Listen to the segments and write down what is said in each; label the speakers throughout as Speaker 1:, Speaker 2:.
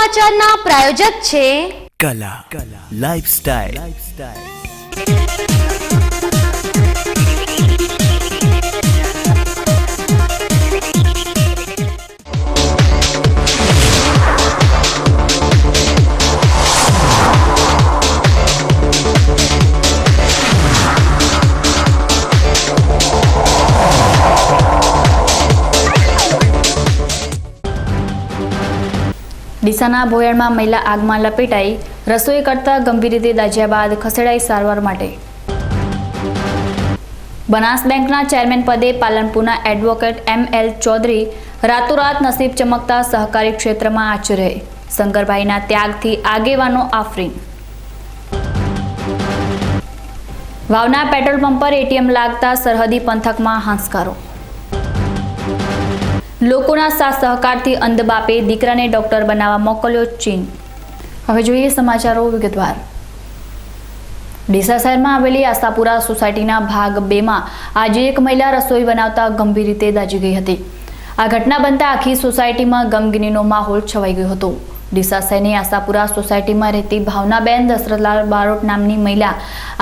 Speaker 1: સમાચારના પ્રાયોજક છે
Speaker 2: કલા લાઇફસ્ટાઇલ।
Speaker 3: ડીસાના ભોયણમાં મહિલા આગમાં લપેટાઈ રસોઈ કરતા ગંભીર રીતે દાઝ્યા બાદ ખસેડાઈ સારવાર માટે। બનાસ બેંકના ચેરમેન પદે પાલનપુરના એડવોકેટ ML ચૌધરી રાતોરાત નસીબ ચમકતા સહકારી ક્ષેત્રમાં આચર્ય। શંકરભાઈના ત્યાગથી આગેવાનો આફરીન। વાવના પેટ્રોલ પંપ પર ATM લાગતા સરહદી પંથકમાં હાંસકારો। લોકોના સાથ સહકારથી અંધ બાપે દીકરાને ડોક્ટર બનાવવા મોકલ્યો ચીન। હવે જોઈએ સમાચારો વિગતવાર। ડીસા શહેરમાં આવેલી આશાપુરા સોસાયટીના ભાગ 2માં આજે એક મહિલા રસોઈ બનાવતા ગંભીર રીતે દાઝી ગઈ હતી। આ ઘટના બનતા આખી સોસાયટીમાં ગમગીનીનો માહોલ છવાઈ ગયો હતો। ડીસા શહેરની આશાપુરા સોસાયટીમાં રહેતી ભાવનાબેન દશરથલાલ બારોટ નામની મહિલા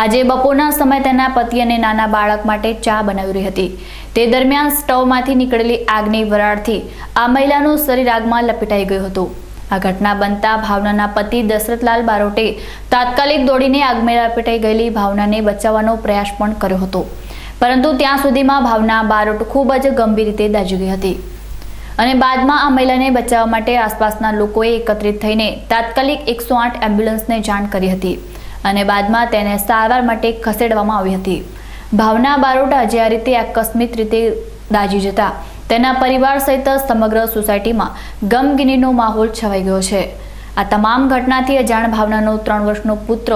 Speaker 3: આજે બપોરના સમયે તેના પતિ અને નાના બાળક માટે ચા બનાવી રહી હતી। તે દરમિયાન સ્ટવમાંથી નીકળેલી આગની વરાળથી આ મહિલાનું શરીર આગમાં લપેટાઈ ગયું હતું। આ ઘટના બનતા ભાવનાના પતિ દશરથલાલ બારોટે તાત્કાલિક દોડીને આગમાં લપેટાઈ ગયેલી ભાવનાને બચાવવાનો પ્રયાસ પણ કર્યો હતો, પરંતુ ત્યાં સુધીમાં ભાવના બારોટ ખૂબ જ ગંભીર રીતે દાઝી ગઈ હતી અને બાદમાં આ મહિલાને બચાવવા માટે આસપાસના લોકોએ એકત્રિત થઈને તાત્કાલિક 108 એમ્બ્યુલન્સને જાણ કરી હતી અને બાદમાં તેને સારવાર માટે ખસેડવામાં આવી હતી। ભાવના બારોટ આજે આ રીતે આકસ્મિક રીતે દાઝી જતા તેના પરિવાર સહિત સમગ્ર સોસાયટીમાં ગમગીનીનો માહોલ છવાઈ ગયો છે। આ તમામ ઘટનાથી અજાણ ભાવનાનો 3 વર્ષનો પુત્ર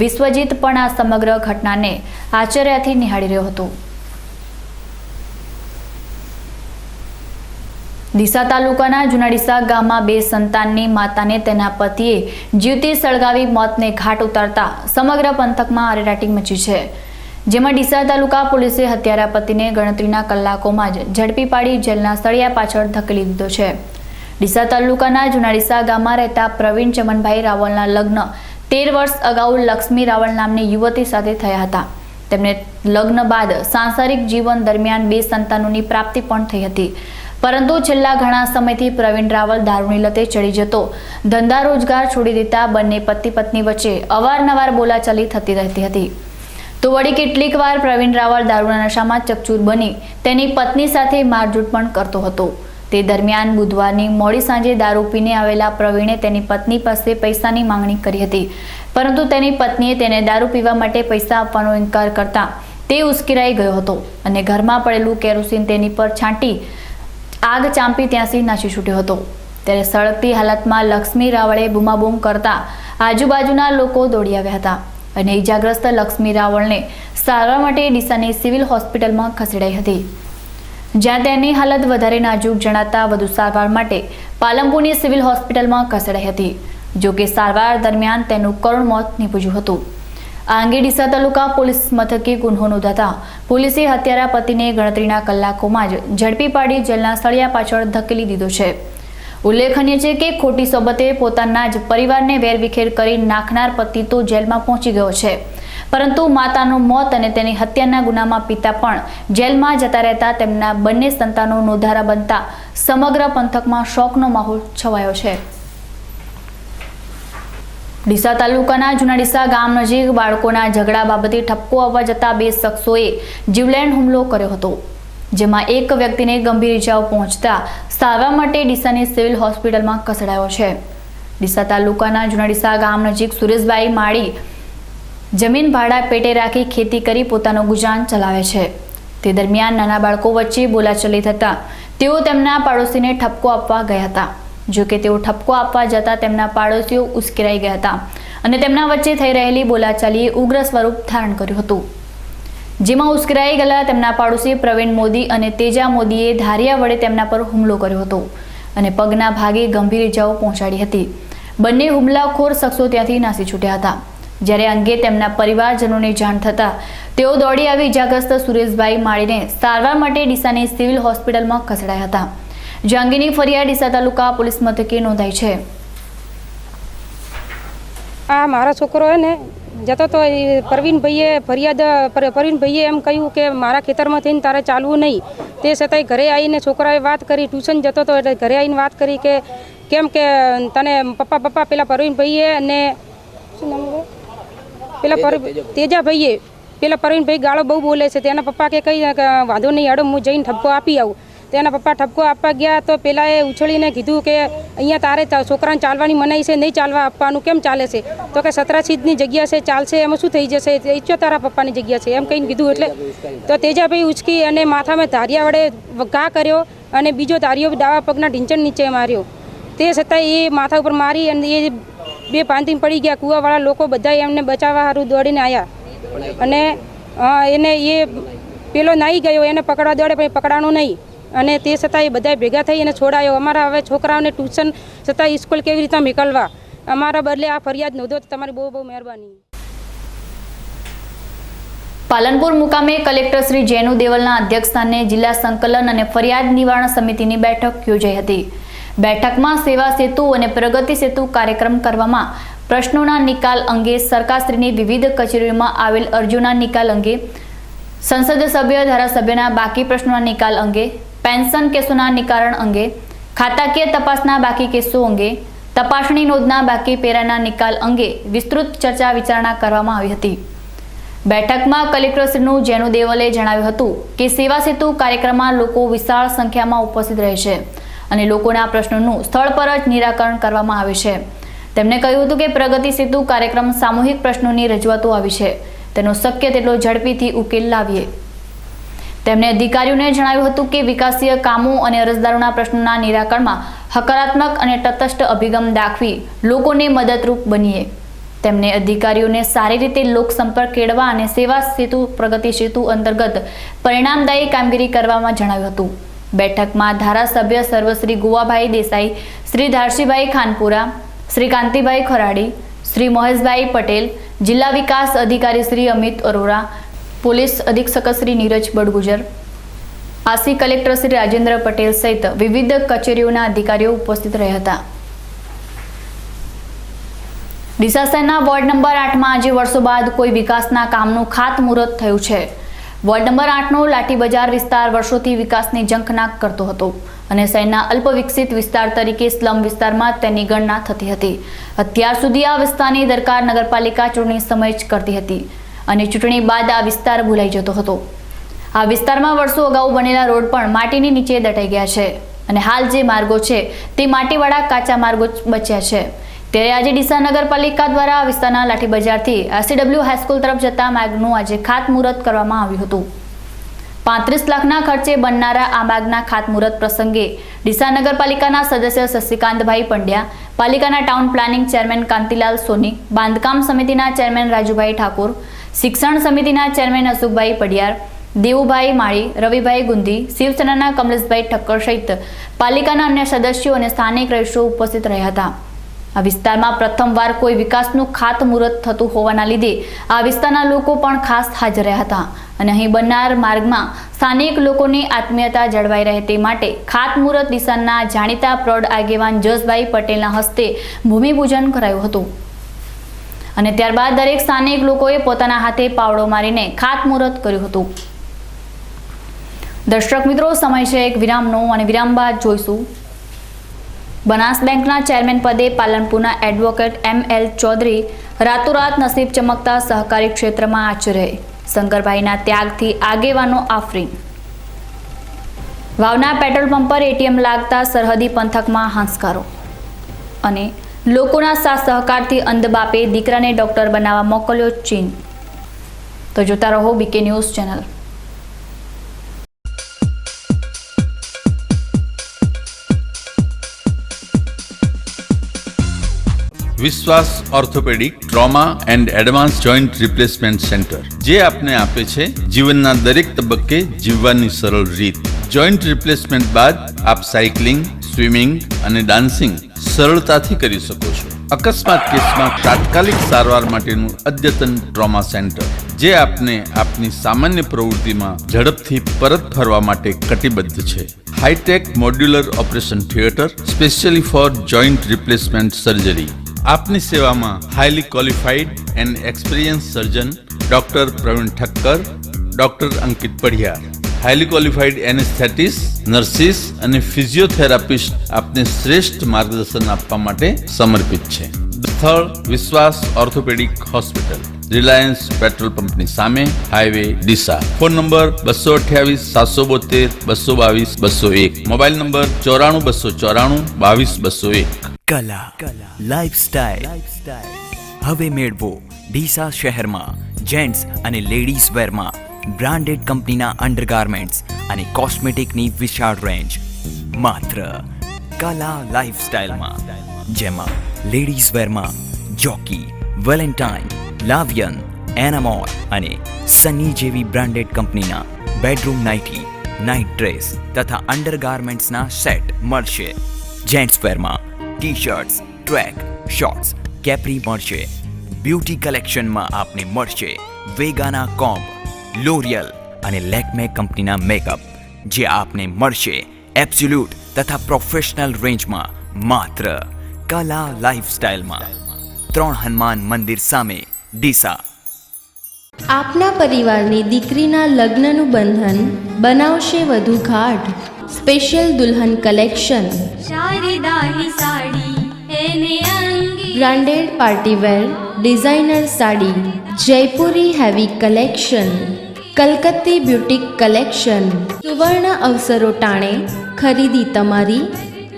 Speaker 3: વિશ્વજીત પણ આ સમગ્ર ઘટનાને આશ્ચર્યથી નિહાળી રહ્યો હતો। ડીસા તાલુકાના જૂના ડીસા ગામમાં 2 સંતાનની માતાને તેના પતિએ જીવતી સળગાવી મોતને ઘાટ ઉતારતા સમગ્ર પંથકમાં અરેરાટી મચી છે, જેમાં ડીસા તાલુકા પોલીસે હત્યારા પતિને ગણતરીના કલાકોમાં જ ઝડપી પાડી જેલના સળિયા પાછળ ધકેલી દીધો છે। ડીસા તાલુકાના જૂના ડીસા ગામમાં રહેતા પ્રવીણ ચમનભાઈ રાવલના લગ્ન 13 વર્ષ અગાઉ લક્ષ્મી રાવલ નામની યુવતી સાથે થયા હતા। તેમને લગ્ન બાદ સાંસારિક જીવન દરમિયાન 2 સંતાનોની પ્રાપ્તિ પણ થઈ હતી, પરંતુ છેલ્લા ઘણા સમયથી પ્રવીણ રાવલ દારૂની લતે ચડી જતો ધંધા રોજગાર છોડી દેતા બંને પતિ પત્ની વચ્ચે અવારનવાર બોલાચાલી થતી રહેતી હતી। તો વળી કેટલીક વાર પ્રવીણ રાવલ દારૂના નશામાં ચકચૂર બની તેની પત્ની સાથે મારઝૂડ પણ કરતો હતો। તે દરમિયાન બુધવારની મોડી સાંજે દારૂ પીને આવેલા પ્રવીણે તેની પત્ની પાસે પૈસાની માંગણી કરી હતી, પરંતુ તેની પત્નીએ તેને દારૂ પીવા માટે પૈસા આપવાનો ઇનકાર કરતા તે ઉશ્કેરાઈ ગયો હતો અને ઘરમાં પડેલું કેરોસીન તેની પર છાંટી આગ ચાંપી ત્યાંથી નાસી છૂટ્યો હતો। ત્યારે સળગતી હાલતમાં લક્ષ્મી રાવળે બૂમાબૂમ કરતા આજુબાજુના લોકો દોડી આવ્યા હતા અને ઈજાગ્રસ્ત લક્ષ્મી રાવળને સારવાર માટે ડીસાની સિવિલ હોસ્પિટલમાં ખસેડાઈ હતી, જ્યાં તેની હાલત વધારે નાજુક જણાતા વધુ સારવાર માટે પાલનપુરની સિવિલ હોસ્પિટલમાં ખસેડાઈ હતી। જો કે સારવાર દરમિયાન તેનું કરુણ મોત નીપજ્યું હતું। આ અંગે ડીસા તાલુકા પોલીસ મથકે ગુન્હો નોંધાતા પોલીસે હત્યારા પતિને ગણતરીના કલાકોમાં જ ઝડપી પાડી જેલના સળિયા પાછળ ધકેલી દીધો છે। ઉલ્લેખનીય છે કે ખોટી સોબતે પોતાના જ પરિવારને વેરવિખેર કરી નાખનાર પતિ તો જેલમાં પહોંચી ગયો છે, પરંતુ માતાનું મોત અને તેની હત્યાના ગુનામાં પિતા પણ જેલમાં જતા રહેતા તેમના બંને સંતાનો નોંધારા બનતા સમગ્ર પંથકમાં શોકનો માહોલ છવાયો છે। ડીસા તાલુકાના જૂના ડીસા ગામ નજીક બાળકોના ઝઘડા બાબતે ઠપકો આવવા જતા 2 શખ્સોએ જીવલેણ હુમલો કર્યો હતો, જેમાં એક વ્યક્તિને ગંભીર ઇજાઓ પહોંચતા સારવાર માટે ડીસાની સિવિલ હોસ્પિટલમાં ખસેડાયો છે। ડીસા તાલુકાના જૂના ડીસા ગામ નજીક સુરેશભાઈ માળી જમીન ભાડા પેટે રાખી ખેતી કરી પોતાનું ગુજરાન ચલાવે છે। તે દરમિયાન નાના બાળકો વચ્ચે બોલાચાલી થતા તેઓ તેમના પાડોશીને ઠપકો આપવા ગયા હતા। જો કે તેઓ ઠપકો આપવા જતા તેમના પાડોશીઓ ઉશ્કેરાઈ ગયા હતા અને તેમના વચ્ચે થઈ રહેલી બોલાચાલીએ ઉગ્ર સ્વરૂપ ધારણ કર્યું હતું, જેમાં ઉશ્કેરાઈ ગયેલા તેમના પાડોશી પ્રવીણ મોદી અને તેજા મોદીએ ધારિયા વડે તેમના પર હુમલો કર્યો હતો અને પગના ભાગે ગંભીર ઇજાઓ પહોંચાડી હતી। બંને હુમલાખોર શખ્સો ત્યાંથી નાસી છૂટ્યા હતા, જ્યારે અંગે તેમના પરિવારજનોને જાણ થતા તેઓ દોડી આવી ઇજાગ્રસ્ત સુરેશભાઈ માળીને સારવાર માટે ડીસાની સિવિલ હોસ્પિટલમાં ખસેડાયા હતા, જે અંગેની ફરિયાદ ડીસા તાલુકા પોલીસ મથકે નોંધાઈ છે।
Speaker 4: આ મારા છોકરો હે ને જતો તો પ્રવીણભાઈએ પ્રવીણભાઈએ એમ કહ્યું કે મારા ખેતરમાં થઈને તારે ચાલવું નહીં. તે છતાંય ઘરે આવીને છોકરાએ વાત કરી, ટ્યુશન જતો હતો એટલે ઘરે આવીને વાત કરી કે કેમ કે તને પપ્પા પેલા પ્રવીણભાઈએ અને શું નામ પેલા તેજાભાઈએ પેલા પ્રવીણભાઈ ગાળો બહુ બોલે છે. તેના પપ્પા કે કંઈ વાંધો નહીં, હેડો હું જઈને ઠપકો આપી આવું. તેના પપ્પા ઠપકો આપવા ગયા તો પેલાએ ઉછળીને કીધું કે અહીંયા તારે છોકરાને ચાલવાની મનાઈ છે, નહીં ચાલવા આપવાનું, કેમ ચાલે છે? તો કે 17 જગ્યા છે, ચાલશે, એમાં શું થઈ જશે? ઈચ્છો તારા પપ્પાની જગ્યા છે એમ કહીને કીધું. એટલે તો તેજાભાઈ ઉચકી અને માથામાં ધારિયા વડે ઘા કર્યો અને બીજો ધારિયો ડાવા પગના ઢીંચણ નીચે માર્યો. તે છતાં એ માથા ઉપર મારી અને એ બે પાંતી પડી ગયા. કૂવાવાળા લોકો બધા એમને બચાવવા સારું દોડીને આવ્યા અને એને એ પેલો નાહી ગયો, એને પકડવા દોડે પણ પકડાણો નહીં. અને તે છતાં એ બધા ભેગા થઈ અને છોડાયો. અમારા હવે છોકરાઓને ટ્યુશન છતાં સ્કૂલ કેવી રીતના મોકલવા, અમારા બદલે આ ફરિયાદ નોંધો તો તમારી બહુ બહુ મહેરબાની.
Speaker 3: પાલનપુર મુકામે કલેક્ટર શ્રી જેનુ દેવલના અધ્યક્ષસ્થાને જિલ્લા સંકલન અને ફરિયાદ નિવારણ સમિતિની બેઠક યોજાઈ હતી. બેઠકમાં સેવા સેતુ અને પ્રગતિ સેતુ કાર્યક્રમ કરવામાં, પ્રશ્નોના નિકાલ અંગે, સરકારશ્રીની વિવિધ કચેરીઓમાં આવેલ અરજીઓના નિકાલ અંગે, સંસદ સભ્ય ધારાસભ્યના બાકી પ્રશ્નોના નિકાલ અંગે, પેન્શન કેસોના નિકારણ અંગે, ખાતાકીય તપાસના બાકી કેસો અંગે, તપાસણી નોંધના બાકી પેરાના નિકાલ અંગે વિસ્તૃત ચર્ચા વિચારણા કરવામાં આવી હતી. બેઠકમાં કલેક્ટરશ્રીનું જેનુ દેવલે જણાવ્યું હતું કે સેવા સેતુ કાર્યક્રમમાં લોકો વિશાળ સંખ્યામાં ઉપસ્થિત રહે છે અને લોકોના પ્રશ્નોનું સ્થળ પર જ નિરાકરણ કરવામાં આવે છે. તેમણે કહ્યું હતું કે પ્રગતિ સેતુ કાર્યક્રમ સામૂહિક પ્રશ્નોની રજૂઆતો આવી છે, તેનો શક્ય તેટલો ઝડપીથી ઉકેલ લાવીએ. તેમણે અધિકારીઓને જણાવ્યું હતું કે વિકાસીય કામો અને અરજદારોના પ્રશ્નોના નિરાકરણમાં હકારાત્મક અને તટસ્થ અભિગમ દાખવી લોકોને મદદરૂપ બનીએ. તેમણે અધિકારીઓને સારી રીતે લોકસંપર્ક કેળવા અને સેવા સેતુ પ્રગતિ સેતુ અંતર્ગત પરિણામદાયી કામગીરી કરવામાં જણાવ્યું હતું. બેઠકમાં ધારાસભ્ય સર્વશ્રી ગુવાભાઈ દેસાઈ, શ્રી ધારસીભાઈ ખાનપુરા, શ્રી કાંતિભાઈ ખરાડી, શ્રી મહેશભાઈ પટેલ, જિલ્લા વિકાસ અધિકારી શ્રી અમિત અરોરા, પોલીસ અધિક્ષક શ્રી નીરજ બડગુજર, આસી કલેક્ટર શ્રી રાજેન્દ્ર પટેલ સહિત વિવિધ કચેરીઓના અધિકારીઓ ઉપસ્થિત રહ્યા હતા. ડીસા શહેરના વોર્ડ નંબર 8માં આજે વર્ષો બાદ કોઈ વિકાસના કામનું ખાતમુહૂર્ત થયું છે. વોર્ડ નંબર 8નો લાઠી બજાર વિસ્તાર વર્ષોથી વિકાસની ઝંખનાક કરતો હતો અને શહેરના અલ્પ વિકસિત વિસ્તાર તરીકે સ્લમ વિસ્તારમાં તેની ગણના થતી હતી. અત્યાર સુધી આ વિસ્તારની દરકાર નગરપાલિકા ચૂંટણી સમય જ કરતી હતી અને ચૂંટણી બાદ આ વિસ્તાર ભૂલાઈ જતો હતો. આ વિસ્તારમાં વર્ષો અગાઉ બનેલા રોડ પણ માટીની નીચે દટાઈ ગયા છે અને હાલ જે માર્ગો છે તે માટીવાળા કાચા માર્ગો બચ્યા છે. ત્યારે આજે ડીસા નગરપાલિકા દ્વારા આ વિસ્તારના લાઠી બજારથી SCW હાઈસ્કૂલ તરફ જતા માર્ગનું આજે ખાતમુહૂર્ત કરવામાં આવ્યું હતું. 35 લાખના ખર્ચે બનનારા આ માર્ગના ખાતમુહૂર્ત પ્રસંગે ડીસા નગરપાલિકાના સદસ્ય શશિકાંતભાઈ પંડ્યા, પાલિકાના ટાઉન પ્લાનિંગ ચેરમેન કાંતિલાલ સોની, બાંધકામ સમિતિના ચેરમેન રાજુભાઈ ઠાકોર, શિક્ષણ સમિતિના ચેરમેન અશોકભાઈ પડિયાર, દેવુભાઈ માળી, રવિભાઈ ગુંદી, શિવસેનાના કમલેશભાઈ ઠક્કર સહિત પાલિકાના અન્ય સદસ્યો અને સ્થાનિક રહીશો ઉપસ્થિત રહ્યા હતા. આ વિસ્તારમાં પ્રથમવાર કોઈ વિકાસનું ખાતમુહૂર્ત થતું હોવાના લીધે આ વિસ્તારના લોકો પણ ખાસ હાજર રહ્યા હતા અને અહીં બનનાર માર્ગમાં સ્થાનિક લોકોની આત્મીયતા જળવાઈ રહે તે માટે ખાતમુહૂર્ત ડીસાના જાણીતા પ્રૌઢ આગેવાન જસભાઈ પટેલના હસ્તે ભૂમિપૂજન કરાયું હતું અને ત્યારબાદ દરેક સ્થાનિક લોકોએ પોતાના હાથે પાવડો મારીને ખાતમુહૂર્ત કર્યું હતું. દર્શક મિત્રો, સમય છે એક વિરામનો અને વિરામ બાદ જોઈશું બનાસ બેંકના ચેરમેન પદે પાલનપુરના એડવોકેટ ML ચૌધરી રાતોરાત નસીબ ચમકતા સહકારી ક્ષેત્રમાં આચરે. શંકરભાઈના ત્યાગથી આગેવાનો આફરીન. વાવના પેટ્રોલ પંપ પર ATM લાગતા સરહદી પંથકમાં હાંસકારો અને લોકોના સાથ સહકારથી અંધ બાપે દીકરાને ડોક્ટર બનાવવા મોકલ્યો ચીન. તો જોતા રહો BK ન્યૂઝ ચેનલ.
Speaker 5: વિશ્વાસ orthopaedic trauma and advance joint replacement centre, જે આપને આપે છે જીવનના દરેક તબક્કે જીવવાની સરળ રીત. જોઈન્ટ રિપ્લેસમેન્ટ બાદ આપ સાયકલિંગ, સ્વિમિંગ અને ડાન્સિંગ સરળતાથી કરી શકો છો. અકસ્માત કેસમાં તાત્કાલિક સારવાર માટેનું અદ્યતન ટ્રોમા સેન્ટર, જે આપને આપની સામાન્ય પ્રવૃત્તિમાં ઝડપથી પરત ફરવા માટે કટિબદ્ધ છે. High tech modular operation theatre specially for joint replacement surgery. આપની સેવામાં highly qualified and experience surgeon doctor Pravin Thakkar, doctor Ankit Padhiyar, highly qualified anaesthetist, nurses અને ફિઝિયોથેરાપિસ્ટ આપને શ્રેષ્ઠ માર્ગદર્શન આપવા માટે સમર્પિત છે. સ્થળ વિશ્વાસ ઓર્થોપેડિક હોસ્પિટલ, રિલાયન્સ પેટ્રોલ પંપની સામે, highway Deesa. Phone number 228-772-222-201. Mobile number 94-294-22-201.
Speaker 2: કલા લાઇફસ્ટાઇલ હવે મેળવો ડીસા શહેરમાં જેન્ટ્સ અને લેડીઝ વેરમાં બ્રાન્ડેડ કંપનીના અંડરગાર્મેન્ટ્સ અને કોસ્મેટિકની વિશાળ રેન્જ માત્ર કલા લાઇફસ્ટાઇલમાં, જેમાં લેડીઝ વેરમાં જોકી, વેલેન્ટાઇન, લાવિયન, એનામોર અને સની જેવી બ્રાન્ડેડ કંપનીના બેડરૂમ નાઇટી, નાઇટ ડ્રેસ તથા અંડરગાર્મેન્ટ્સના સેટ મળશે. જેન્ટ્સ વેરમાં ટી-શર્ટ્સ, ટ્રેક, શોર્ટ્સ, કેપ્રી મળશે. બ્યુટી કલેક્શનમાં આપને મળશે વેગાના કોમ્બ, લોરિયલ અને લેકમે કંપનીના મેકઅપ, જે આપને મળશે એબ્સોલ્યુટ તથા પ્રોફેશનલ રેન્જમાં માત્ર કલા લાઇફસ્ટાઇલમાં. 3 હનુમાન મંદિર સામે, ડીસા.
Speaker 1: આપના પરિવારની દીકરીના લગ્નનું બંધન બનાવશે વધુ ગાઢ. સ્પેશિયલ દુલ્હન કલેક્શન,
Speaker 6: શારદાની સાડી એને અંગી,
Speaker 1: branded partywear designer sari, Jaipuri heavy collection, કલકત્તી બ્યુટીક કલેક્શન. સુવર્ણ અવસરો ટાણે ખરીદી તમારી,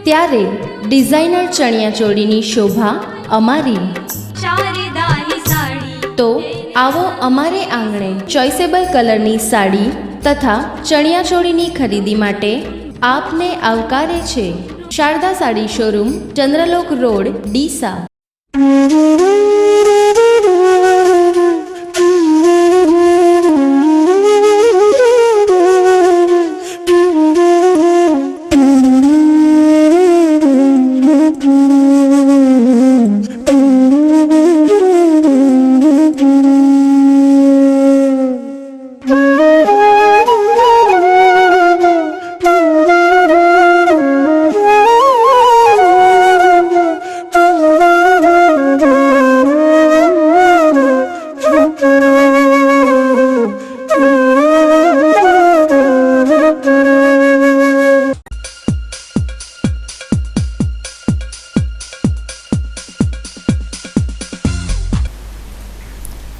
Speaker 1: ત્યારે ડિઝાઇનર ચણિયાચોળીની શોભા અમારી.
Speaker 6: શારદાની સાડી
Speaker 1: તો આવો અમારે આંગણે ચોઇસેબલ કલરની સાડી તથા ચણિયાચોળીની ખરીદી માટે આપને આવકારે છે શારદા સાડી શોરૂમ, ચંદ્રલોક રોડ, ડીસા.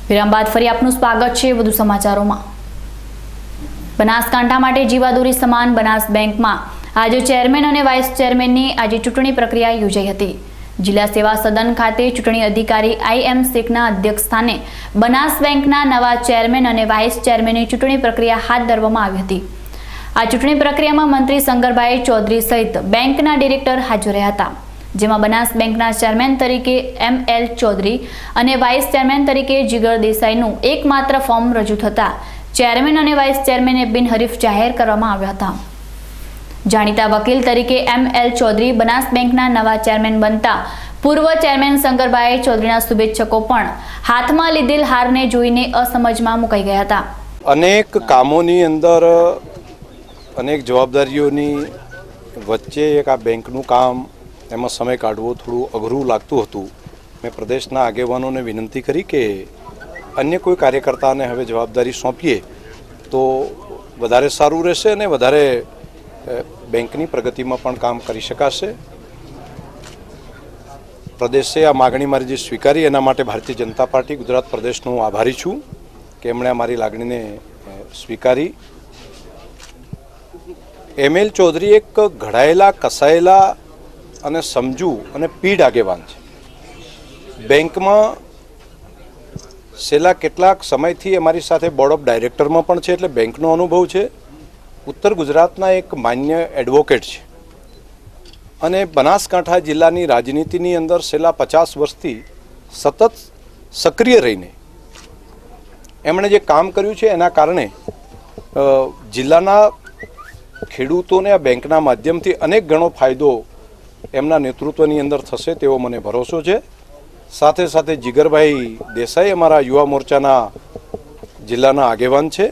Speaker 3: વિરામ બાદ ફરી આપનું સ્વાગત છે વધુ સમાચારોમાં. બનાસકાંઠા માટે જીવાદોરી સમાન બનાસ બેંકમાં આજે ચેરમેન અને વાઇસ ચેરમેનની આજે ચૂંટણી પ્રક્રિયા યોજાઈ હતી. જિલ્લા સેવા સદન ખાતે ચૂંટણી અધિકારી IM શેખના અધ્યક્ષસ્થાને બનાસ બેંકના નવા ચેરમેન અને વાઇસ ચેરમેનની ચૂંટણી પ્રક્રિયા હાથ ધરવામાં આવી હતી. આ ચૂંટણી પ્રક્રિયામાં મંત્રી શંકરભાઈ ચૌધરી સહિત બેંકના ડિરેક્ટર હાજર રહ્યા હતા, જેમાં બનાસ બેંકના ચેરમેન તરીકે ML ચૌધરી અને વાઇસ ચેરમેન તરીકે જીગર દેસાઈનું એકમાત્ર ફોર્મ રજૂ થતા ચેરમેન અને વાઇસ ચેરમેનને બિનહરીફ જાહેર કરવામાં આવ્યા હતા. જાણીતા વકીલ તરીકે ML ચૌધરી બનાસ બેંકના નવા ચેરમેન બનતા પૂર્વ ચેરમેન શંકરભાઈ ચૌધરીના શુભેચ્છકો પણ હાથમાં લીધેલ હારને જોઈને અસમજમાં મુકાઈ ગયા હતા.
Speaker 7: અનેક કામોની અંદર અનેક જવાબદારીઓની વચ્ચે એક આ બેંકનું કામ, એમાં સમય કાઢવો થોડું અઘરું લાગતું હતું. મેં પ્રદેશના આગેવાનોને વિનંતી કરી કે અન્ય કોઈ કાર્યકર્તાને હવે જવાબદારી સોંપીએ તો વધારે સારું રહેશે અને વધારે બેંકની પ્રગતિમાં પણ કામ કરી શકાશે. પ્રદેશે આ માગણી મારી જે સ્વીકારી એના માટે ભારતીય જનતા પાર્ટી ગુજરાત પ્રદેશનો હું આભારી છું કે એમણે મારી લાગણીને સ્વીકારી. ML ચૌધરી એક ઘડાયેલા, કસાયેલા અને સમજુ અને પીઢ આગેવાન છે. બેંકમાં છેલ્લા કેટલાક સમયથી અમારી સાથે બોર્ડ ઓફ ડાયરેક્ટરમાં પણ છે, એટલે બેંકનો અનુભવ છે. ઉત્તર ગુજરાતના એક માન્ય એડવોકેટ છે અને બનાસકાંઠા જિલ્લાની રાજનીતિની અંદર છેલ્લા 50 વર્ષથી સતત સક્રિય રહીને એમણે જે કામ કર્યું છે એના કારણે જિલ્લાના ખેડૂતોને આ બેંકના માધ્યમથી અનેક ગણો ફાયદો એમના નેતૃત્વની અંદર થશે તેવો મને ભરોસો છે. સાથે સાથે જીગરભાઈ દેસાઈ અમારા યુવા મોરચાના જિલ્લાના આગેવાન છે.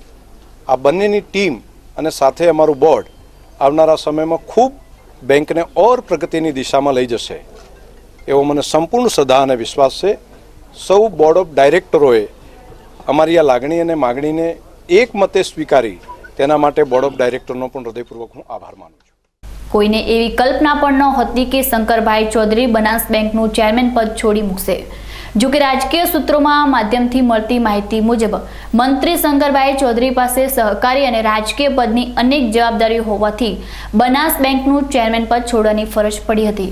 Speaker 7: આ બંનેની ટીમ અને સાથે અમારું બોર્ડ આવનારા સમયમાં ખૂબ બેંકને ઓર પ્રગતિની દિશામાં લઈ જશે એવો મને સંપૂર્ણ શ્રદ્ધા અને વિશ્વાસ છે. સૌ બોર્ડ ઓફ ડાયરેક્ટરોએ અમારી આ લાગણી અને માગણીને એક મતે સ્વીકારી તેના માટે બોર્ડ ઓફ ડાયરેક્ટરનો પણ હૃદયપૂર્વક હું આભાર માનું છું.
Speaker 3: કોઈને એવી કલ્પના પણ નહોતી કે શંકરભાઈ ચૌધરી બનાસ બેંકનું ચેરમેન પદ છોડી મૂકશે. જો કે રાજકીય સૂત્રોમાં માધ્યમથી મળતી માહિતી મુજબ મંત્રી શંકરભાઈ ચૌધરી પાસે સહકારી અને રાજકીય પદની અનેક જવાબદારીઓ હોવાથી બનાસ બેંકનું ચેરમેન પદ છોડવાની ફરજ પડી હતી.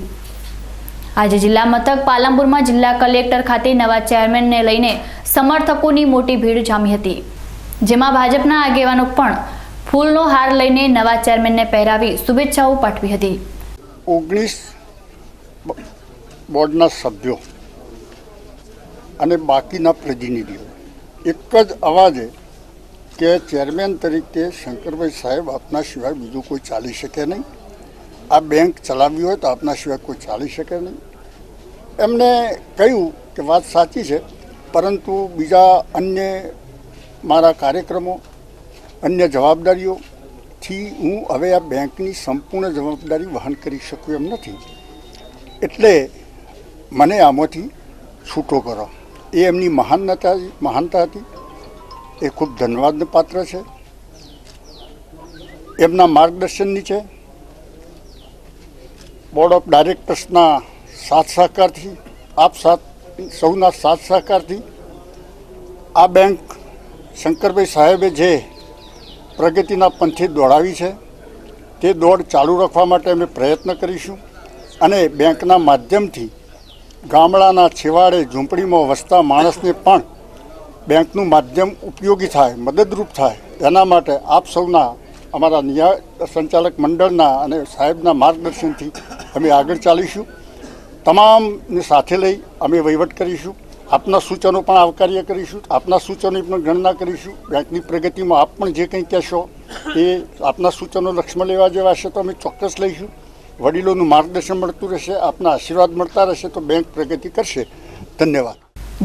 Speaker 3: આજે જિલ્લા મથક પાલનપુરમાં જિલ્લા કલેક્ટર ખાતે નવા ચેરમેનને લઈને સમર્થકોની મોટી ભીડ જામી હતી, જેમાં ભાજપના આગેવાનો પણ ફૂલનો હાર લઈને નવા ચેરમેનને પહેરાવી શુભેચ્છાઓ પાઠવી હતી.
Speaker 8: 19 બોર્ડના સભ્યો અને બાકીના પ્રતિનિધિઓ એક જ અવાજે કે ચેરમેન તરીકે શંકરભાઈ સાહેબ આપના સિવાય બીજું કોઈ ચાલી શકે નહીં, આ બેંક ચલાવવી હોય તો આપના સિવાય કોઈ ચાલી શકે નહીં. એમને કહ્યું કે વાત સાચી છે, પરંતુ બીજા અન્ય મારા કાર્યક્રમો, અન્ય જવાબદારીઓથી હું હવે આ બેંકની સંપૂર્ણ જવાબદારી વહન કરી શકું એમ નથી, એટલે મને આમાંથી છૂટો કરો. એ એમની મહાનતા હતી, એ ખૂબ ધન્યવાદને પાત્ર છે. એમના માર્ગદર્શન નીચે બોર્ડ ઓફ ડાયરેક્ટર્સના સાથ સહકારથી, સૌના સાથ સહકારથી આ બેંક શંકરભાઈ સાહેબે જે પ્રગતિના પંથે દોડાવી છે તે દોડ ચાલુ રાખવા માટે અમે પ્રયત્ન કરીશું અને બેંકના માધ્યમથી ગામડાના છેવાડે ઝૂંપડીમાં વસતા માણસને પણ બેંકનું માધ્યમ ઉપયોગી થાય, મદદરૂપ થાય, એના માટે આપ સૌના અમારા ન્યાય સંચાલક મંડળના અને સાહેબના માર્ગદર્શનથી અમે આગળ ચાલીશું. તમામને સાથે લઈ અમે વહીવટ કરીશું. આપના સૂચનો પણ આવકાર્ય કરીશું, આપના સૂચનોની પણ ગણના કરીશું. બેંકની પ્રગતિમાં આપ પણ જે કંઈ કહેશો એ આપના સૂચનો લક્ષ્યમાં લેવા જેવા હશે તો અમે ચોક્કસ લઈશું. વડીલોનું માર્ગદર્શન મળતું રહેશે, આપના આશીર્વાદ મળતા રહેશે તો બેંક પ્રગતિ કરશે. ધન્યવાદ.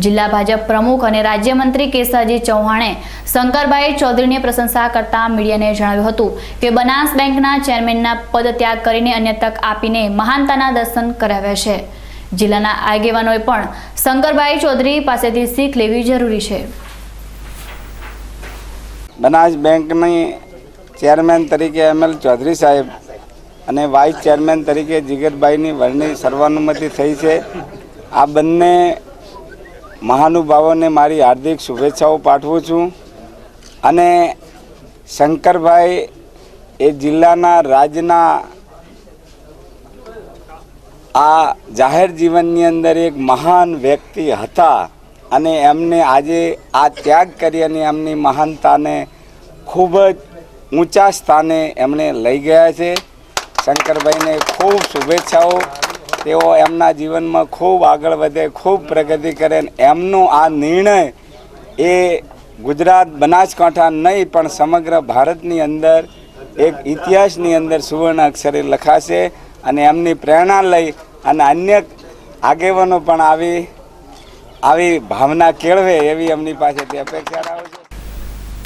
Speaker 3: જિલ્લા ભાજપ પ્રમુખ અને રાજ્યમંત્રી કેસાજી ચૌહાણે શંકરભાઈ ચૌધરીની પ્રશંસા કરતા મીડિયાને જણાવ્યું હતું કે બનાસ બેંકના ચેરમેનના પદ ત્યાગ કરીને અન્ય તક આપીને મહાનતાના દર્શન કરાવ્યા છે. જિલ્લાના આગેવાનોએ પણ શંકરભાઈ ચૌધરી પાસેથી શીખ લેવી જરૂરી છે.
Speaker 9: બનાસ બેંકની ચેરમેન તરીકે ML ચૌધરી સાહેબ અને વાઇસ ચેરમેન તરીકે જીગરભાઈની વરણી સર્વાનુમતિ થઈ છે. આ બંને મહાનુભાવોને મારી હાર્દિક શુભેચ્છાઓ પાઠવું છું. અને શંકરભાઈ એ જિલ્લાના રાજ્યના આ જાહેર જીવનની અંદર એક મહાન વ્યક્તિ હતા અને એમને આજે આ ત્યાગ કરી અને એમની મહાનતાને ખૂબ જ ઊંચા સ્થાને એમણે લઈ ગયા છે. શંકરભાઈને ખૂબ શુભેચ્છાઓ. તેઓ એમના જીવનમાં ખૂબ આગળ વધે, ખૂબ પ્રગતિ કરે. એમનો આ નિર્ણય એ ગુજરાત, બનાસકાંઠા નહીં પણ સમગ્ર ભારતની અંદર એક ઇતિહાસની અંદર સુવર્ણ અક્ષરે લખાશે અને એમની પ્રેરણા લઈ અને અન્ય આગેવાનો પણ આવી ભાવના કેળવે એવી એમની પાસેથી અપેક્ષા રાખું છું.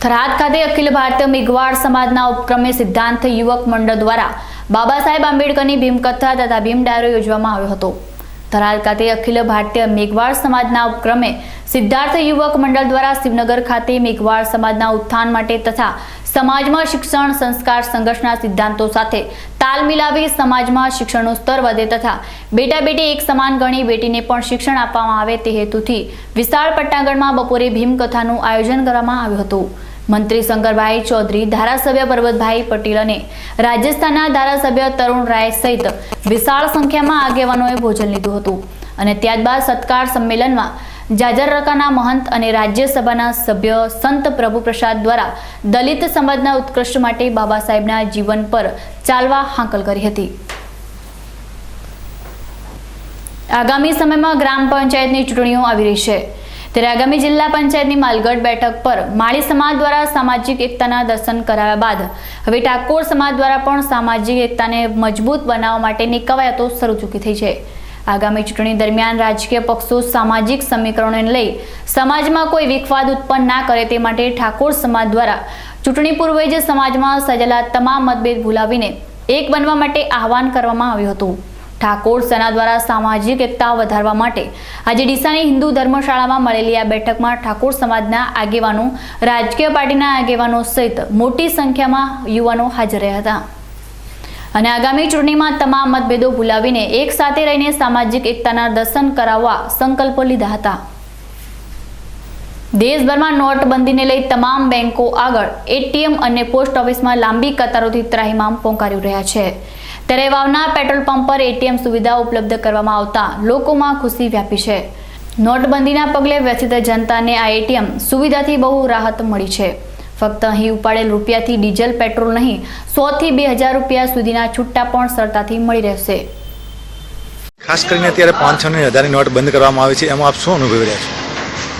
Speaker 3: થરાદ ખાતે અખિલ ભારતીય મેઘવાળ સમાજના ઉપક્રમે સિદ્ધાંત યુવક મંડળ દ્વારા બાબા સાહેબ આંબેડકરની ભીમકથા તથા ભીમ ડાયરો યોજવામાં આવ્યો હતો. થરાદ ખાતે અખિલ ભારતીય મેઘવાળ સમાજના ઉપક્રમે સિદ્ધાર્થ યુવક મંડળ દ્વારા શિવનગર ખાતે મેઘવાળ સમાજના ઉત્થાન માટે તથા સમાજમાં શિક્ષણ, સંસ્કાર, સંઘર્ષના સિદ્ધાંતો સાથે તાલ મિલાવી સમાજમાં શિક્ષણનું સ્તર વધે તથા બેટા બેટી એક સમાન ગણી બેટીને પણ શિક્ષણ આપવામાં આવે તે હેતુથી વિશાળ પટ્ટાગઢમાં બપોરે ભીમકથાનું આયોજન કરવામાં આવ્યું હતું. મંત્રી શંકરભાઈ ચૌધરી, ધારાસભ્ય પર્વતભાઈ પટેલ અને રાજસ્થાનના ધારાસભ્ય તરુણ રાય સહિત વિશાળ સંખ્યામાં આગેવાનોએ ભોજન લીધું હતું અને ત્યારબાદ સત્કાર સંમેલનમાં જાજરકાના મહંત અને રાજ્યસભાના સભ્ય સંત પ્રભુ પ્રસાદ દ્વારા દલિત સમાજના ઉત્કૃષ્ટ માટે બાબા સાહેબના જીવન પર ચાલવા હાંકલ કરી હતી. આગામી સમયમાં ગ્રામ પંચાયતની ચૂંટણીઓ આવી રહી છે ત્યારે આગામી જિલ્લા પંચાયતની માલગઢ બેઠક પર માળી સમાજ દ્વારા સામાજિક એકતાના દર્શન કરાવ્યા બાદ હવે ઠાકોર સમાજ દ્વારા પણ સામાજિક એકતાને મજબૂત બનાવવા માટેની કવાયતો શરૂ ચૂકી થઈ છે. આગામી ચૂંટણી દરમિયાન રાજકીય પક્ષો સામાજિક સમીકરણોને લઈ સમાજમાં કોઈ વિખવાદ ઉત્પન્ન ના કરે તે માટે ઠાકોર સમાજ દ્વારા ચૂંટણી પૂર્વે જ સમાજમાં સર્જાયેલા તમામ મતભેદ ભૂલાવીને એક બનવા માટે આહવાન કરવામાં આવ્યું હતું. ઠાકોર સેના દ્વારા સામાજિક એકતા વધારવા માટે આજે ડીસાની હિન્દુ ધર્મશાળામાં મળેલી આ બેઠકમાં ઠાકોર સમાજના આગેવાનો, રાજકીય પાર્ટીના આગેવાનો સહિત મોટી સંખ્યામાં યુવાનો હાજર રહ્યા હતા અને આગામી ચૂંટણીમાં તમામ મતભેદો ભૂલાવીને એક સાથે રહીને સામાજિક એકતાના દર્શન કરાવવા સંકલ્પો લીધા હતા. દેશભરમાં નોટબંધીને લઈ તમામ બેંકો આગળ એટીએમ અને પોસ્ટ ઓફિસમાં લાંબી કતારોથી ત્રાહિમામ પોકારી રહ્યા છે. ત્યારે વાવના પેટ્રોલ પંપ પર એટીએમ સુવિધા ઉપલબ્ધ કરવામાં આવતા લોકોમાં ખુશી વ્યાપી છે. નોટબંધીના પગલે વ્યથિત જનતાને આ એટીએમ સુવિધાથી બહુ રાહત મળી છે. ફક્ત અહીં ઉપાડેલ રૂપિયાથી ડીઝલ પેટ્રોલ નહીં 100 થી 2000 રૂપિયા સુધીના છૂટા પણ સરળતાથી મળી રહેશે.
Speaker 10: ખાસ કરીને અત્યારે 500 અને 1000ની નોટ બંધ કરવામાં આવી છે, એમાં આપ શું અનુભવી રહ્યા છો?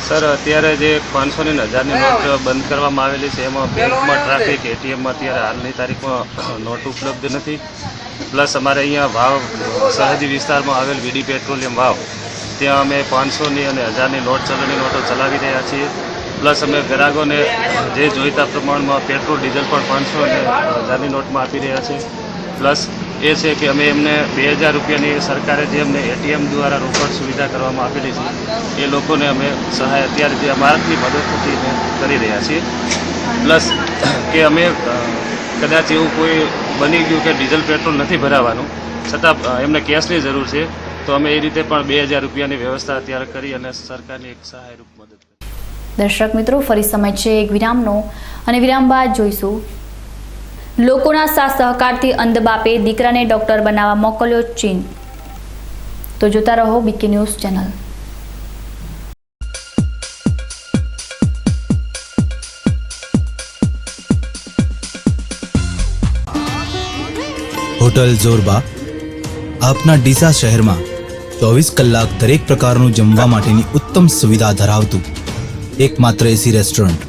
Speaker 11: સર, અત્યારે જે 500 અને 1000ની નોટ બંધ કરવામાં આવેલી છે એમાં બેંકમાં ટ્રાફિક, એટીએમમાં અત્યારે હાલની તારીખમાં નોટ ઉપલબ્ધ નથી. પ્લસ અમારે અહીંયા વાવ સરહદી વિસ્તારમાં આવેલ વીડી પેટ્રોલિયમ વાવ, ત્યાં અમે 500ની અને 1000ની નોટ ચલણી નોટો ચલાવી રહ્યા છીએ. પ્લસ અમે ગ્રાહકોને જે જોઈતા પ્રમાણમાં પેટ્રોલ ડીઝલ પણ 500 અને 1000ની નોટમાં આપી રહ્યા છે. પ્લસ એ છે કે અમે એમને 2000 રૂપિયાની સરકારે જે અમને એટીએમ દ્વારા રોકડ સુવિધા કરવામાં આપેલી છે એ લોકોને અમે સહાય અત્યારે જે અમારાથી મદદથી કરી રહ્યા છીએ. પ્લસ કે અમે કદાચ એવું કોઈ બની ગયું કે ડીઝલ પેટ્રોલ નથી ભરાવાનું, છતાં એમને કેશની જરૂર છે, તો અમે એ રીતે પણ 2000 રૂપિયાની વ્યવસ્થા અત્યારે કરી અને સરકારની એક સહાયરૂપ મદદ કરી.
Speaker 3: દર્શક મિત્રો, ફરી સમય છે એક વિરામનો અને વિરામ બાદ જોઈશું લોકોના સાથ સહકારથી અંધ બાપે દીકરાને ડોક્ટર બનાવવા મોકલ્યો ચીન. તો જોતા રહો બીકે ન્યૂઝ ચેનલ.
Speaker 12: હોટલ જોરબા આપના ડીસા શહેરમાં 24 કલાક દરેક પ્રકારનું જમવા માટેની ઉત્તમ સુવિધા ધરાવતું એકમાત્ર એસી રેસ્ટોરન્ટ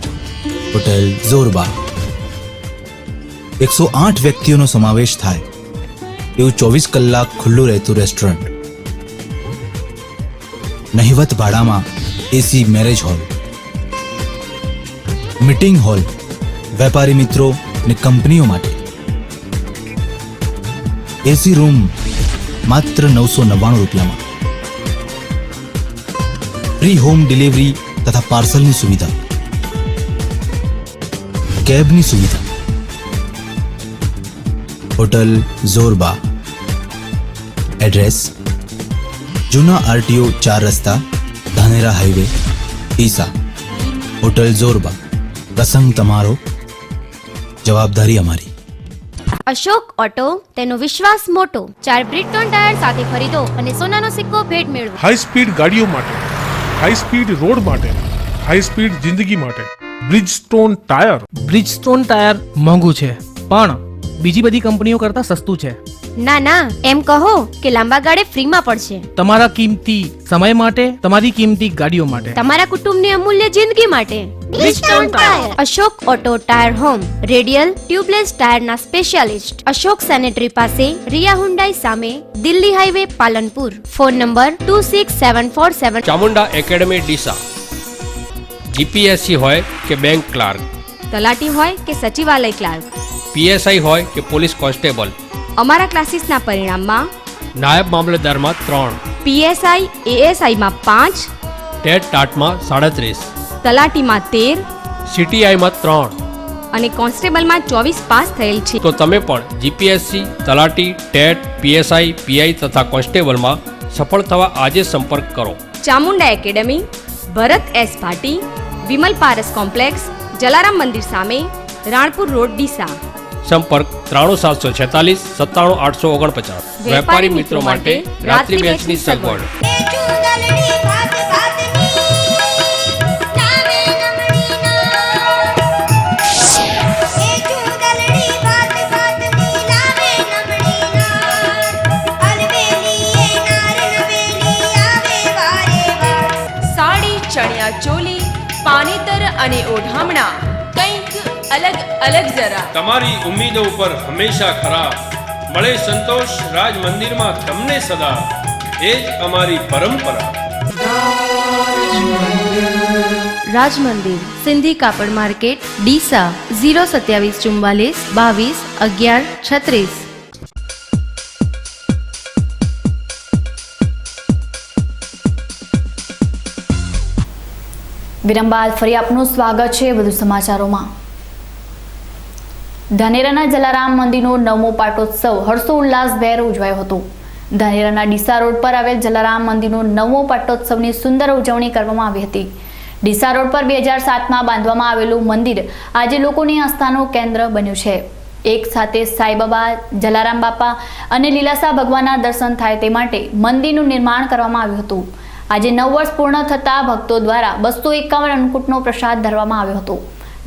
Speaker 12: હોટલ જોરબા. 108 વ્યક્તિઓનો સમાવેશ થાય એવું 24 કલાક ખુલ્લું રહેતું રેસ્ટોરન્ટ. નહિવત ભાડામાં એસી મેરેજ હોલ, મીટિંગ હોલ, વેપારી મિત્રો અને કંપનીઓ માટે એસી રૂમ માત્ર 999 રૂપિયામાં. ફ્રી હોમ ડિલિવરી તથા પાર્સલની સુવિધા, કેબની સુવિધા. હોટલ જોરબા. એડ્રેસ જૂના આરટીઓ 4 રસ્તા, ધાનેરા હાઈવે, ડીસા. હોટલ જોરબા. પ્રસંગ તમારો, જવાબદારી અમારી.
Speaker 13: અશોક ઓટો, તેનો વિશ્વાસ મોટો. 4 બ્રિટોન ટાયર સાથે ખરીદો અને સોનાનો સિક્કો ભેટ મેળવો.
Speaker 14: હાઈ સ્પીડ ગાડીઓ માટે, હાઈ સ્પીડ રોડ માટે, હાઈ સ્પીડ જિંદગી માટે બ્રિજસ્ટોન ટાયર.
Speaker 15: બ્રિજસ્ટોન ટાયર મોંઘું છે પણ બીજી બધી કંપનીઓ કરતા સસ્તું છે.
Speaker 13: ના ના, એમ કહો કે લાંબા ગાળે ફ્રીમાં પડશે.
Speaker 15: તમારા કિંમતી સમય માટે, તમારી કિંમતી ગાડીઓ માટે,
Speaker 13: તમારા કુટુંબની અમૂલ્ય જિંદગી માટે Bridgestone tyre. Ashok auto tyre home, radial tubeless ટાયરના સ્પેશિયાલિસ્ટ. અશોક સેનેટરી પાસે, રિયા હુન્ડાઈ સામે, Delhi highway, Palanpur. Phone number 26747.
Speaker 16: Chamunda academy Deesa. GPSC હોય કે બેંક ક્લાર્ક,
Speaker 13: તલાટી હોય કે સચિવાલય ક્લાર્ક,
Speaker 16: પીએસઆઈ હોય કે પોલીસ કોન્સ્ટેબલ,
Speaker 13: અમારા ક્લાસીસના પરિણામમાં
Speaker 16: નાયબ મામલતદારમાં 3,
Speaker 13: પીએસઆઈ એએસઆઈમાં 5,
Speaker 16: ટેટ ટાટમાં 37,
Speaker 13: તલાટીમાં 13,
Speaker 16: સીટીઆઈમાં 3
Speaker 13: અને કોન્સ્ટેબલમાં 24 પાસ થયેલ છે.
Speaker 16: તો તમે પણ જીપીએસસી, તલાટી, ટેટ, પીએસઆઈ, પીઆઈ તથા કોન્સ્ટેબલમાં સફળ થવા આજે સંપર્ક કરો.
Speaker 13: ચામુંડા એકેડમી, ભરત એસ ભાટી, વિમલ પારસ કોમ્પ્લેક્સ, જલારામ મંદિર સામે, રાણપુર રોડ, ડીસા.
Speaker 16: સંપર્ક 93746 97849. વેપારી મિત્રો માટે રાત્રિ બેચની સગવડ.
Speaker 17: સાડી, ચણિયા ચોલી, પાનેતર અને ઓઢામણા, કંઈક અલગ અલગ જરા.
Speaker 18: તમારી ઉમ્મીદો ઉપર હંમેશા ખરા મળે સંતોષ રાજ મંદિરમાં તમને સદા, એ જ અમારી પરંપરા.
Speaker 1: રાજ મંદિર, સિંધી કાપડ માર્કેટ, ડીસા. 02744 22 11 36.
Speaker 3: વિરામ બાદ ફરી આપનું સ્વાગત છે વધુ સમાચારોમાં. ધાનેરાના જલારામ મંદિરનો 9મો પાટોત્સવ હર્ષોલ્લાસભેર ઉજવાયો હતો. ધાનેરાના ડીસા રોડ પર આવેલ જલારામ મંદિરનો 9મો પાટોત્સવની સુંદર ઉજવણી કરવામાં આવી હતી. ડીસા રોડ પર 2007માં બાંધવામાં આવેલું મંદિર આજે લોકોની આસ્થાનું કેન્દ્ર બન્યું છે. એક સાથે સાંઈબાબા, જલારામ બાપા અને લીલાસા ભગવાનના દર્શન થાય તે માટે મંદિરનું નિર્માણ કરવામાં આવ્યું હતું. આજે 9 વર્ષ પૂર્ણ થતાં ભક્તો દ્વારા 251 અન્નકૂટનો પ્રસાદ ધરવામાં આવ્યો હતો.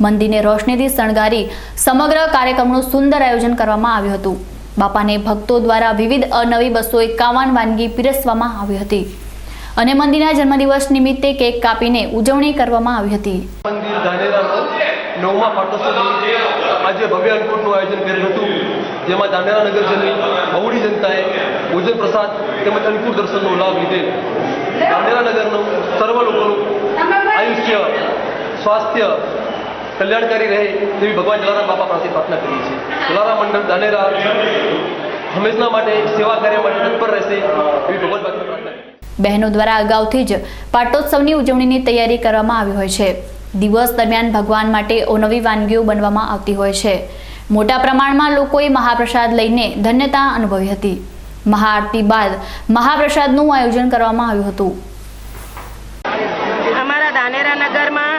Speaker 3: મંદિરને રોશનીથી શણગારી સમગ્ર કાર્યક્રમનું સુંદર આયોજન કરવામાં આવ્યું હતું. બાપાને ભક્તો દ્વારા વિવિધ અવનવી 251 વાનગી પીરસવામાં આવી હતી અને મંદિરના જન્મદિવસ નિમિત્તે કેક કાપીને ઉજવણી કરવામાં આવી હતી.
Speaker 19: મંદિર ધાનેરાનો 9મા પાટોત્સવ આજે ભવ્ય અન્નકૂટનું આયોજન કરેલું હતું, જેમાં ધાનેરા નગરજનની બહુડી જનતાએ ભોજન પ્રસાદ તેમજ અન્નકૂટ દર્શનનો લાભ લીધેલ. ધાનેરા નગરનું સર્વ લોકોનું આયુષ્ય, સ્વાસ્થ્ય કલ્યાણકારી રહે તેવી ભગવાન જલારામ બાપા પાસે પ્રાર્થના કરીએ છીએ. જલારામ મંડળ ધાનેરા હંમેશના માટે સેવા કાર્ય માટે તત્પર રહેશે એવી ભગવાન પાસે પ્રાર્થના.
Speaker 3: બહેનો દ્વારા અગાઉથી જ પાટોત્સવની ઉજવણીની તૈયારી કરવામાં આવી હોય છે. દિવસ દરમિયાન ભગવાન માટે અવનવી વાનગીઓ બનવામાં આવતી હોય છે. મોટા પ્રમાણમાં લોકોએ મહાપ્રસાદ લઈને ધન્યતા અનુભવી હતી. મહાઆરતી બાદ મહાપ્રસાદનું આયોજન કરવામાં આવ્યું હતું.
Speaker 4: અમારા ધાનેરા નગરમાં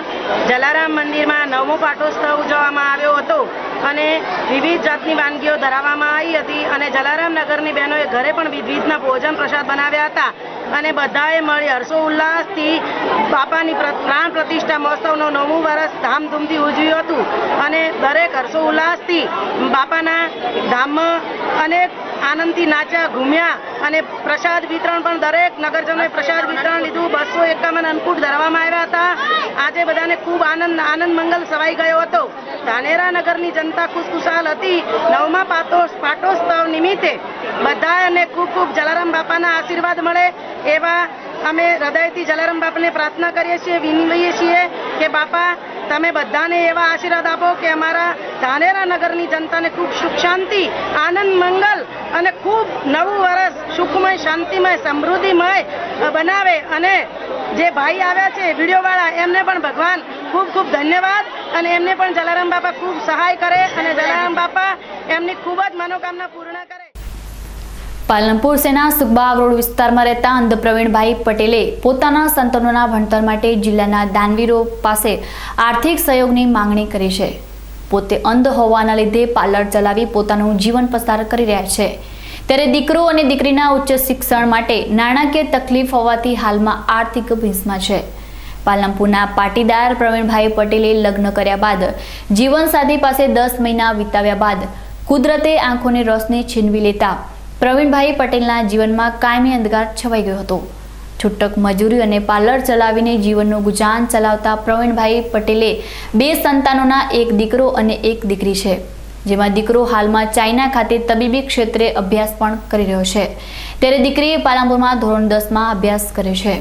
Speaker 4: જલારામ મંદિરમાં 9મો પાટોત્સવ ઉજવવામાં આવ્યો હતો અને વિવિધ જાતની વાનગીઓ ધરાવવામાં આવી હતી અને જલારામ નગરની બહેનોએ ઘરે પણ વિવિધના ભોજન પ્રસાદ બનાવ્યા હતા અને બધાએ મળી હર્ષો ઉલ્લાસથી બાપાની પ્રાણ પ્રતિષ્ઠા મહોત્સવનો 9મું વર્ષ ધામધૂમથી ઉજવ્યું હતું અને દરેક હર્ષો ઉલ્લાસથી બાપાના ધામમાં અનેક આનંદથી નાચ્યા, ઘૂમ્યા અને પ્રસાદ વિતરણ પણ દરેક નગરજનોએ પ્રસાદ વિતરણ લીધું. 251 અન્નકૂટ ધરવામાં આવ્યા હતા. આજે બધાને ખૂબ આનંદ મંગલ સવાઈ ગયો હતો. ધાનેરા નગરની જનતા ખુશખુશાલ હતી. 9મા પાટોત્સવ નિમિત્તે બધાને ખૂબ ખૂબ જલારામ બાપાના આશીર્વાદ મળે એવા અમે હૃદયથી જલારામ બાપાને પ્રાર્થના કરીએ છીએ, વિનવીએ છીએ કે બાપા તમે બધાને એવા આશીર્વાદ આપો કે અમારા ધાનેરા નગરની જનતાને ખૂબ સુખ શાંતિ, આનંદ મંગલ અને ખૂબ નવું વર્ષ સુખમય, શાંતિમય, સમૃદ્ધિમય બનાવે. અને જે ભાઈ આવ્યા છે વિડીયોવાળા એમને પણ ભગવાન ખૂબ ખૂબ ધન્યવાદ અને એમને પણ જલારામ બાપા ખૂબ સહાય કરે અને જલારામ બાપા એમની ખૂબ જ મનોકામના પૂર્ણ કરે.
Speaker 3: પાલનપુર સેના સુખબાગ રોડ વિસ્તારમાં રહેતા અંધ પ્રવીણભાઈ પટેલે પોતાના સંતાનોના ભણતર માટે જિલ્લાના દાનવીરો પાસે આર્થિક સહયોગની માંગણી કરી છે. પોતે અંધ હોવાના લીધે પાર્લર ચલાવી પોતાનું જીવન પસાર કરી રહ્યા છે. ત્યારે દીકરો અને દીકરીના ઉચ્ચ શિક્ષણ માટે નાણાકીય તકલીફ હોવાથી હાલમાં આર્થિક ભીંસમાં છે. પાલનપુરના પાટીદાર પ્રવીણભાઈ પટેલે લગ્ન કર્યા બાદ જીવનસાથી પાસે 10 મહિના વિતાવ્યા બાદ કુદરતે આંખોની રોશની છીનવી લેતા પ્રવીણભાઈ પટેલના જીવનમાં કાયમી અંધકાર છવાઈ ગયો હતો. છૂટક મજૂરી અને પાર્લર ચલાવીને જીવનનું ગુજરાન ચલાવતા પ્રવીણભાઈ પટેલે 2 સંતાનોના એક દીકરો અને એક દીકરી છે, જેમાં દીકરો હાલમાં ચાઇના ખાતે તબીબી ક્ષેત્રે અભ્યાસ પણ કરી રહ્યો છે, ત્યારે દીકરીએ પાલનપુરમાં ધોરણ 10માં અભ્યાસ કરે છે.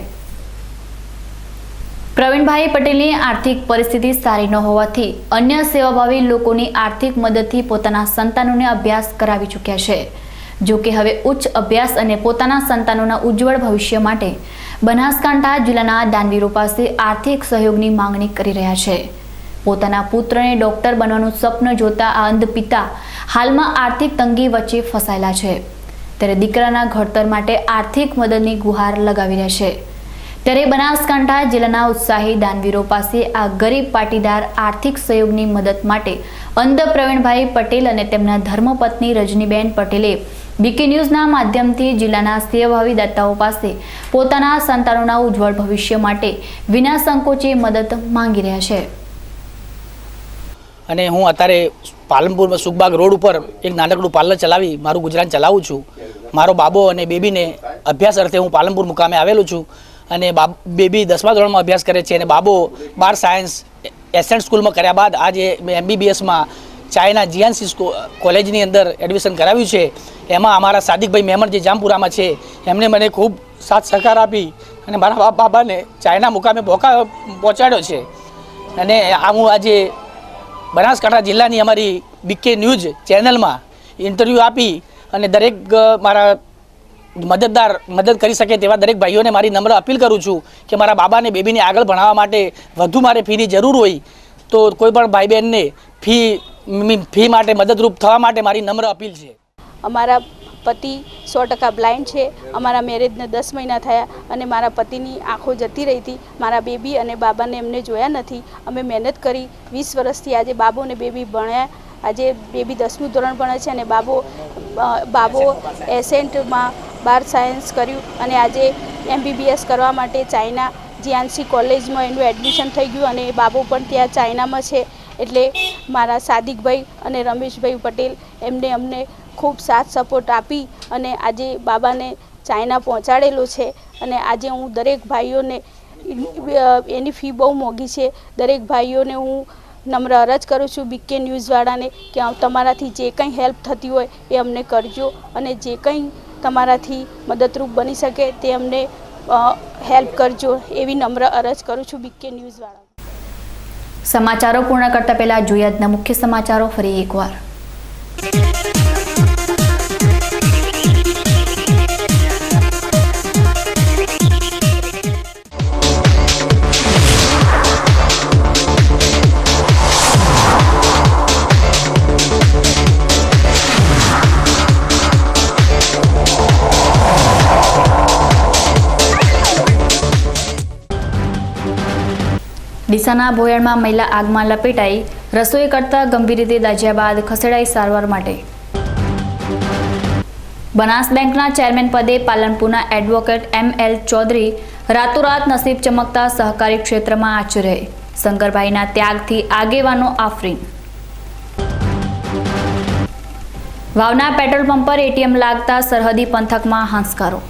Speaker 3: પ્રવીણભાઈ પટેલની આર્થિક પરિસ્થિતિ સારી ન હોવાથી અન્ય સેવાભાવી લોકોની આર્થિક મદદથી પોતાના સંતાનોને અભ્યાસ કરાવી ચૂક્યા છે. જો કે હવે ઉચ્ચ અભ્યાસ અને પોતાના સંતાનોના ઉજ્જવળ ભવિષ્ય માટે બનાસકાંઠા જિલ્લાના દાનવીરો પાસે આર્થિક સહયોગની માંગણી કરી રહ્યા છે. પોતાના પુત્રને ડોક્ટર બનવાનું સ્વપ્ન જોતા આ અંધ પિતા હાલમાં આર્થિક તંગી વચ્ચે ફસાયેલા છે, ત્યારે દીકરાના ઘડતર માટે આર્થિક મદદની ગુહાર લગાવી રહ્યા છે. ત્યારે બનાસકાંઠા જિલ્લાના ઉત્સાહી દાનવીરો પાસે આ ગરીબ પાટીદાર આર્થિક સહયોગની મદદ માટે અંધ પ્રવીણભાઈ પટેલ અને તેમના ધર્મપત્ની રજનીબેન પટેલે બીકે ન્યૂઝના માધ્યમથી જિલ્લાના સેવાભાવી દાતાઓ પાસે પોતાના સંતાનોના ઉજ્જવળ ભવિષ્ય માટે વિના સંકોચે મદદ માંગી રહ્યા છે.
Speaker 20: અને હું અત્યારે પાલનપુરમાં સુખબાગ રોડ ઉપર એક નાનકડું પાર્લર ચલાવી મારું ગુજરાન ચલાવું છું. મારો બાબો અને બેબીને અભ્યાસ અર્થે હું પાલનપુર મુકામે આવેલું છું અને બેબી 10મા ધોરણમાં અભ્યાસ કરે છે અને બાબો 12 સાયન્સ એસેન્ટ સ્કૂલમાં કર્યા બાદ આજે MBBSમાં ચાઇના જીએનસી કોલેજની અંદર એડમિશન કરાવ્યું છે. એમાં અમારા સાદિકભાઈ મેમણ જે જામપુરામાં છે એમણે મને ખૂબ સાથ સહકાર આપી અને મારા બાબાને ચાઇના મુકામે પહોંચાડ્યો છે. અને હું આજે બનાસકાંઠા જિલ્લાની અમારી બીકે ન્યૂઝ ચેનલમાં ઇન્ટરવ્યૂ આપી અને દરેક મારા મદદ કરી શકે તેવા દરેક ભાઈઓને મારી નમ્ર અપીલ કરું છું કે મારા બાબા અને બેબીને આગળ ભણાવવા માટે વધુ મારે ફીની જરૂર હોય તો કોઈ પણ ભાઈ બહેનને ફી માટે મદદરૂપ થવા માટે મારી નમ્ર અપીલ છે.
Speaker 21: અમારા પતિ 100% બ્લાઇન્ડ છે. અમારા મેરેજને 10 મહિના થયા અને મારા પતિની આંખો જતી રહી હતી. મારા બેબી અને બાબાને એમને જોયા નથી. અમે મહેનત કરી 20 વર્ષથી આજે બાબો અને બેબી ભણ્યા. આજે બેબી 10મું ધોરણ ભણે છે અને બાબો એસેન્ટમાં 12 સાયન્સ કર્યું અને આજે MBBS કરવા માટે ચાઇના જીઆનસી કોલેજમાં એનું એડમિશન થઈ ગયું અને બાબો પણ ત્યાં ચાઇનામાં છે. એટલે મારા સાદિકભાઈ અને રમેશભાઈ પટેલ એમને અમને ખૂબ સાથ સપોર્ટ આપી અને આજે બાબાને ચાઇના પહોંચાડેલો છે. અને આજે હું દરેક ભાઈઓને એની ફી બહુ મોંઘી છે. દરેક ભાઈઓને હું નમ્ર અરજ કરું છું BK ન્યૂઝવાળાને કે તમારાથી જે કંઈ હેલ્પ થતી હોય એ અમને કરજો અને જે કંઈ તમારાથી મદદરૂપ બની શકે તે અમને હેલ્પ કરજો એવી નમ્ર અરજ કરું છું BK ન્યૂઝવાળા.
Speaker 3: સમાચારો પૂર્ણ કરતા પહેલા જોઈએ આજના મુખ્ય સમાચારો ફરી એકવાર. ડીસાના ભોયણમાં મહિલા આગમાં લપેટાઈ રસોઈ કરતા ગંભીર રીતે દાઝ્યા બાદ ખસેડાઈ સારવાર માટે. બનાસ બેંકના ચેરમેન પદે પાલનપુરના એડવોકેટ ML ચૌધરી રાતોરાત નસીબ ચમકતા સહકારી ક્ષેત્રમાં આચર્ય. શંકરભાઈના ત્યાગથી આગેવાનો આફરીન. વાવના પેટ્રોલ પંપ પર ATM લાગતા સરહદી પંથકમાં હાંસકારો.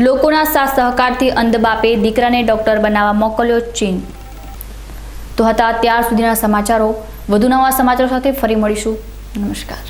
Speaker 3: લોકોના સાથ સહકારથી અંધ બાપે દીકરાને ડોક્ટર બનાવવા મોકલ્યો ચીન. તો હતા અત્યાર સુધીના સમાચારો. વધુ નવા સમાચારો સાથે ફરી મળીશું. નમસ્કાર.